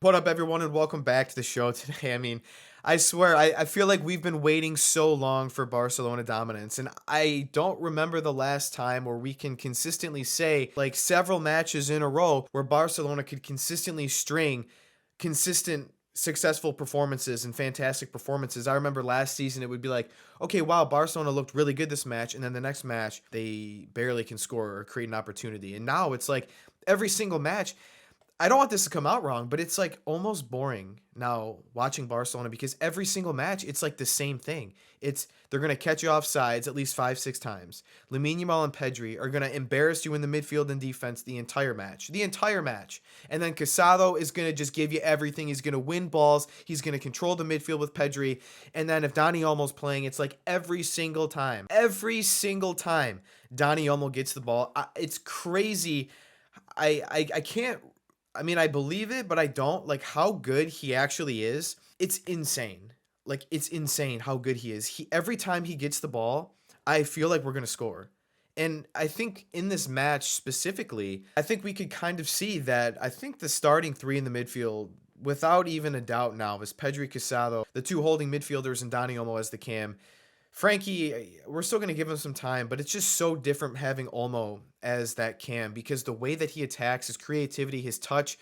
What up, everyone, and welcome back to the show today. I swear, I feel like we've been waiting so long for Barcelona dominance, and I don't remember the last time where we can consistently say, like, several matches in a row where Barcelona could consistently string consistent successful performances and fantastic performances. I remember last season it would be like, okay, wow, Barcelona looked really good this match, and then the next match they barely can score or create an opportunity. And now it's like every single match, I don't want this to come out wrong, but it's like almost boring now watching Barcelona because every single match it's like the same thing. It's they're gonna catch you off sides at least 5, 6 times. Lamine Yamal and Pedri are gonna embarrass you in the midfield and defense the entire match. And then Casado is gonna just give you everything. He's gonna win balls. He's gonna control the midfield with Pedri. And then if Dani Olmo's playing, it's like every single time Dani Olmo gets the ball, it's crazy. I can't. I believe it, but I don't. Like how good he actually is. It's insane. Like it's insane how good he is. He every time he gets the ball, I feel like we're gonna score. And I think in this match specifically, I think we could kind of see that. I think the starting three in the midfield, without even a doubt now, is Pedri Casado, the two holding midfielders, and Dani Olmo as the cam. Frankie, we're still going to give him some time, but it's just so different having Olmo as that cam because the way that he attacks, his creativity, his touch,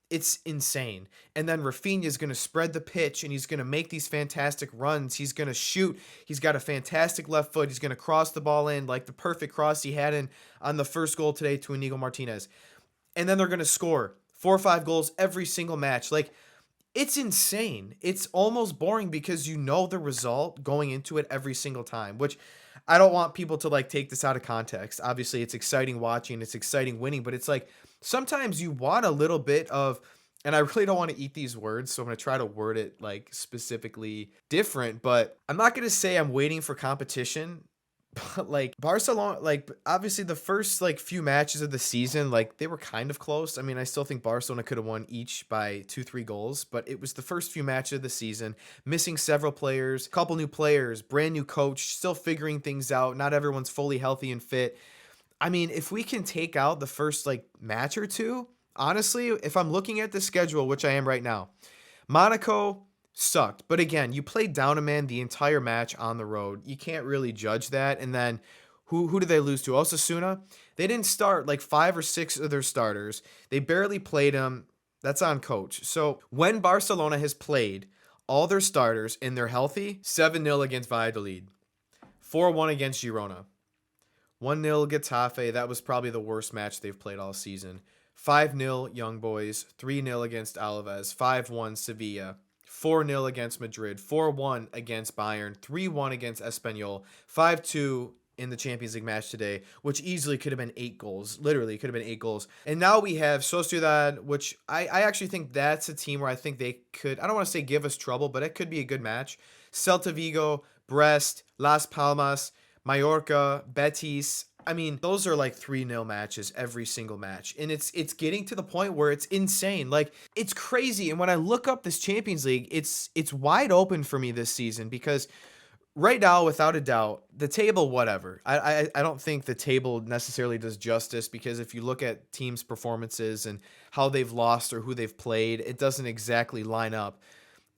it's insane. And then Rafinha is going to spread the pitch and he's going to make these fantastic runs. He's going to shoot. He's got a fantastic left foot. He's going to cross the ball in like the perfect cross he had in on the first goal today to Inigo Martinez. And then they're going to score 4 or 5 goals every single match. Like it's insane. It's almost boring because you know the result going into it every single time, which I don't want people to like take this out of context. Obviously, it's exciting watching, it's exciting winning, but it's like sometimes you want a little bit of, and I really don't want to eat these words, so I'm going to try to word it like specifically different, but I'm not going to say I'm waiting for competition. But like Barcelona, like obviously the first like few matches of the season, like they were kind of close. I still think Barcelona could have won each by 2, 3 goals, but it was the first few matches of the season, missing several players, couple new players, brand new coach, still figuring things out. Not everyone's fully healthy and fit. If we can take out the first like match or two, honestly, if I'm looking at the schedule, which I am right now, Monaco sucked. But again, you played down a man the entire match on the road. You can't really judge that. And then who did they lose to? Osasuna? They didn't start like 5 or 6 of their starters. They barely played them. That's on coach. So when Barcelona has played all their starters and they're healthy, 7-0 against Valladolid, 4-1 against Girona, 1-0 Getafe. That was probably the worst match they've played all season. 5-0 Young Boys, 3-0 against Alaves, 5-1 Sevilla, 4-0 against Madrid, 4-1 against Bayern, 3-1 against Espanyol, 5-2 in the Champions League match today, which easily could have been 8 goals. Literally, could have been 8 goals. And now we have Sociedad, which I actually think that's a team where I think they could, I don't want to say give us trouble, but it could be a good match. Celta Vigo, Brest, Las Palmas, Mallorca, Betis. Those are like 3-0 matches every single match. And it's getting to the point where it's insane. Like it's crazy. And when I look up this Champions League, it's wide open for me this season because right now, without a doubt, the table, whatever. I don't think the table necessarily does justice because if you look at teams' performances and how they've lost or who they've played, it doesn't exactly line up.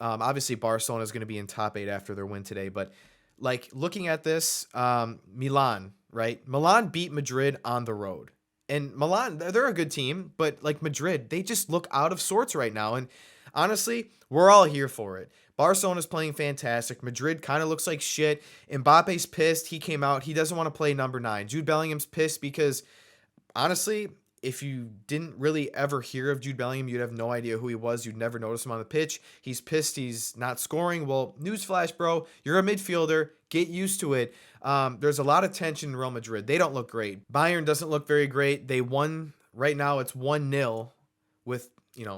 Obviously, Barcelona is going to be in top 8 after their win today, but like looking at this, Milan, right? Milan beat Madrid on the road. And Milan, they're a good team, but like Madrid, they just look out of sorts right now. And honestly, we're all here for it. Barcelona's playing fantastic. Madrid kind of looks like shit. Mbappe's pissed. He came out. He doesn't want to play number 9. Jude Bellingham's pissed because honestly, if you didn't really ever hear of Jude Bellingham, you'd have no idea who he was. You'd never notice him on the pitch. He's pissed he's not scoring. Well, newsflash, bro. You're a midfielder. Get used to it. There's a lot of tension in Real Madrid. They don't look great. Bayern doesn't look very great. They won. Right now, it's 1-0 with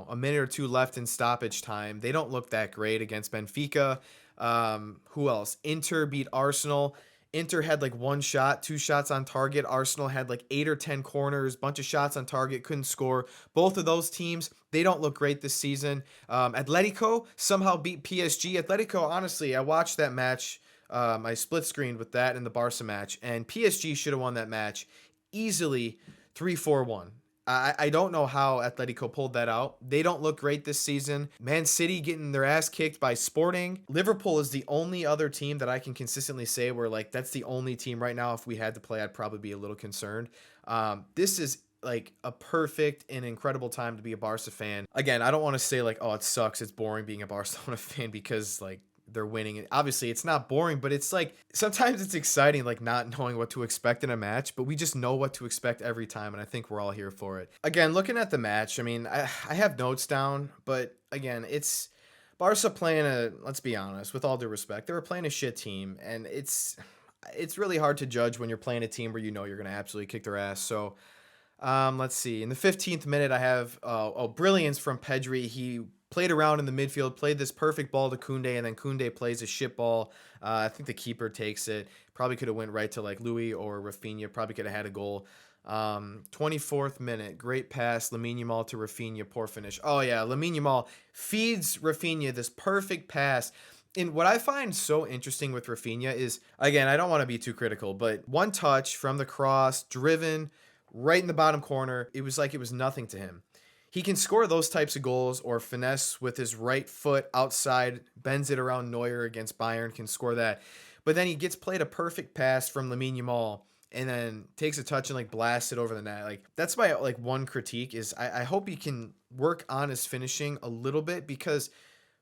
a minute or two left in stoppage time. They don't look that great against Benfica. Who else? Inter beat Arsenal. Inter had like 1 shot, 2 shots on target. Arsenal had like 8 or 10 corners, bunch of shots on target, couldn't score. Both of those teams, they don't look great this season. Atletico somehow beat PSG. Atletico, honestly, I watched that match. I split screened with that and the Barca match, and PSG should have won that match easily 3-4-1. I don't know how Atletico pulled that out. They don't look great this season. Man City getting their ass kicked by Sporting. Liverpool is the only other team that I can consistently say where like that's the only team right now. If we had to play, I'd probably be a little concerned. This is like a perfect and incredible time to be a Barca fan. Again, I don't want to say like, oh, it sucks, it's boring being a Barcelona fan because like they're winning. Obviously, it's not boring, but it's like sometimes it's exciting, like not knowing what to expect in a match, but we just know what to expect every time, and I think we're all here for it. Again, looking at the match, I mean, I have notes down, but again, it's Barca playing let's be honest, with all due respect, they were playing a shit team, and it's really hard to judge when you're playing a team where you know you're going to absolutely kick their ass. So let's see. In the 15th minute, I have brilliance from Pedri. He played around in the midfield, played this perfect ball to Kunde, and then Kunde plays a shit ball. I think the keeper takes it. Probably could have went right to like Louis or Rafinha. Probably could have had a goal. 24th minute, great pass, Lamine Yamal to Rafinha, poor finish. Oh yeah, Lamine Yamal feeds Rafinha this perfect pass. And what I find so interesting with Rafinha is, again, I don't want to be too critical, but one touch from the cross, driven right in the bottom corner, it was like it was nothing to him. He can score those types of goals or finesse with his right foot outside, bends it around Neuer against Bayern, can score that. But then he gets played a perfect pass from Lamine Yamal and then takes a touch and like blasts it over the net. Like that's my like one critique is I hope he can work on his finishing a little bit because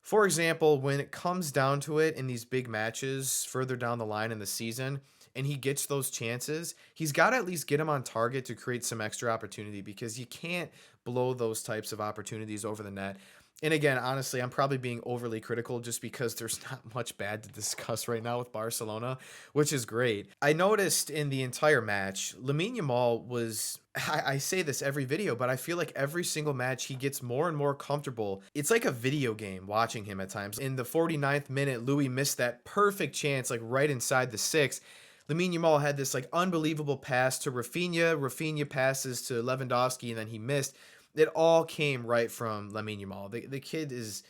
for example, when it comes down to it in these big matches further down the line in the season, and he gets those chances, he's got to at least get him on target to create some extra opportunity because you can't blow those types of opportunities over the net. And again, honestly, I'm probably being overly critical just because there's not much bad to discuss right now with Barcelona, which is great. I noticed in the entire match, Lamine Yamal was, I say this every video, but I feel like every single match he gets more and more comfortable. It's like a video game watching him at times. In the 49th minute, Louis missed that perfect chance, like right inside the six. Lamine Yamal had this like unbelievable pass to Rafinha. Rafinha passes to Lewandowski, and then he missed. It all came right from Lamine Yamal. The kid is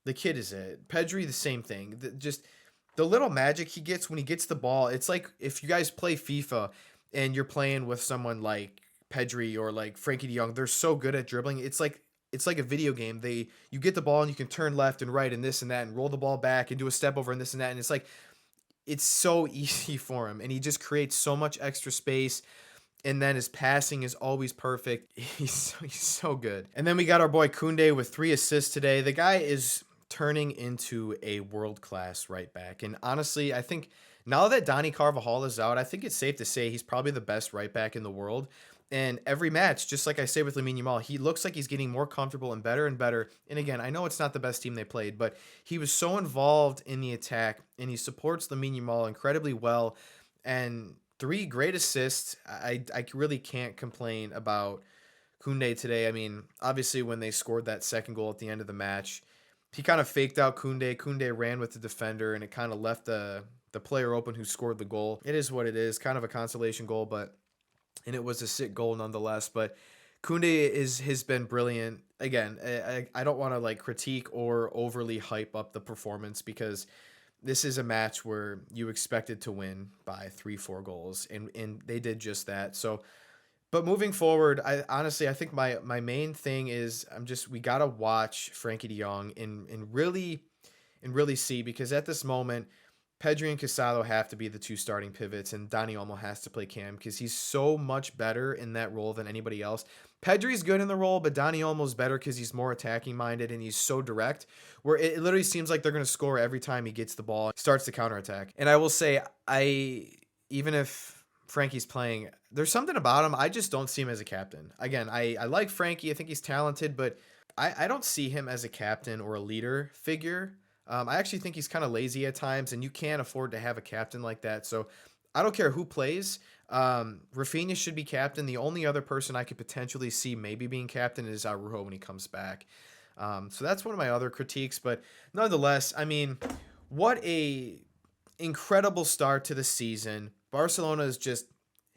it. Pedri the same thing. Just the little magic he gets when he gets the ball. It's like if you guys play FIFA and you're playing with someone like Pedri or like Frankie De Jong, they're so good at dribbling. It's like a video game. You get the ball and you can turn left and right and this and that and roll the ball back and do a step over and this and that, and it's so easy for him and he just creates so much extra space, and then his passing is always perfect. He's so good. And then we got our boy Kunde with 3 assists today. The guy is turning into a world-class right back. And honestly, I think now that Dani Carvajal is out, I think it's safe to say he's probably the best right back in the world. And every match, just like I say with Lamine Yamal, he looks like he's getting more comfortable and better and better. And again, I know it's not the best team they played, but he was so involved in the attack and he supports Lamine Yamal incredibly well. And 3 great assists. I really can't complain about Kunde today. I mean, obviously when they scored that second goal at the end of the match, he kind of faked out Kunde. Kunde ran with the defender, and it kind of left the player open who scored the goal. It is what it is, kind of a consolation goal, and it was a sick goal nonetheless. But Kunde has been brilliant. Again, I don't want to like critique or overly hype up the performance because this is a match where you expected to win by 3-4 goals, and they did just that. So, but moving forward, I think my main thing is we gotta watch Frankie De Jong and really see, because at this moment, Pedri and Casado have to be the 2 starting pivots, and Dani Olmo has to play Cam because he's so much better in that role than anybody else. Pedri's good in the role, but Dani Olmo's better because he's more attacking minded and he's so direct, where it literally seems like they're going to score every time he gets the ball, starts the counterattack. And I will say, even if Frankie's playing, there's something about him. I just don't see him as a captain. Again, I like Frankie. I think he's talented, but I don't see him as a captain or a leader figure. I actually think he's kind of lazy at times, and you can't afford to have a captain like that. So I don't care who plays. Rafinha should be captain. The only other person I could potentially see maybe being captain is Araujo when he comes back. So that's one of my other critiques. But nonetheless, I mean, what a incredible start to the season. Barcelona is just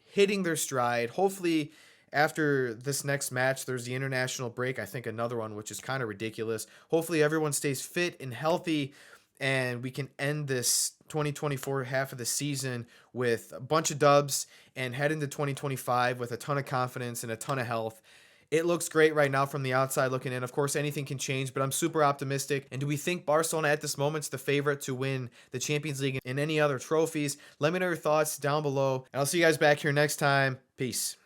hitting their stride. Hopefully, after this next match, there's the international break. I think another one, which is kind of ridiculous. Hopefully, everyone stays fit and healthy, and we can end this 2024 half of the season with a bunch of dubs and head into 2025 with a ton of confidence and a ton of health. It looks great right now from the outside looking in. Of course, anything can change, but I'm super optimistic. And do we think Barcelona at this moment is the favorite to win the Champions League and any other trophies? Let me know your thoughts down below, and I'll see you guys back here next time. Peace.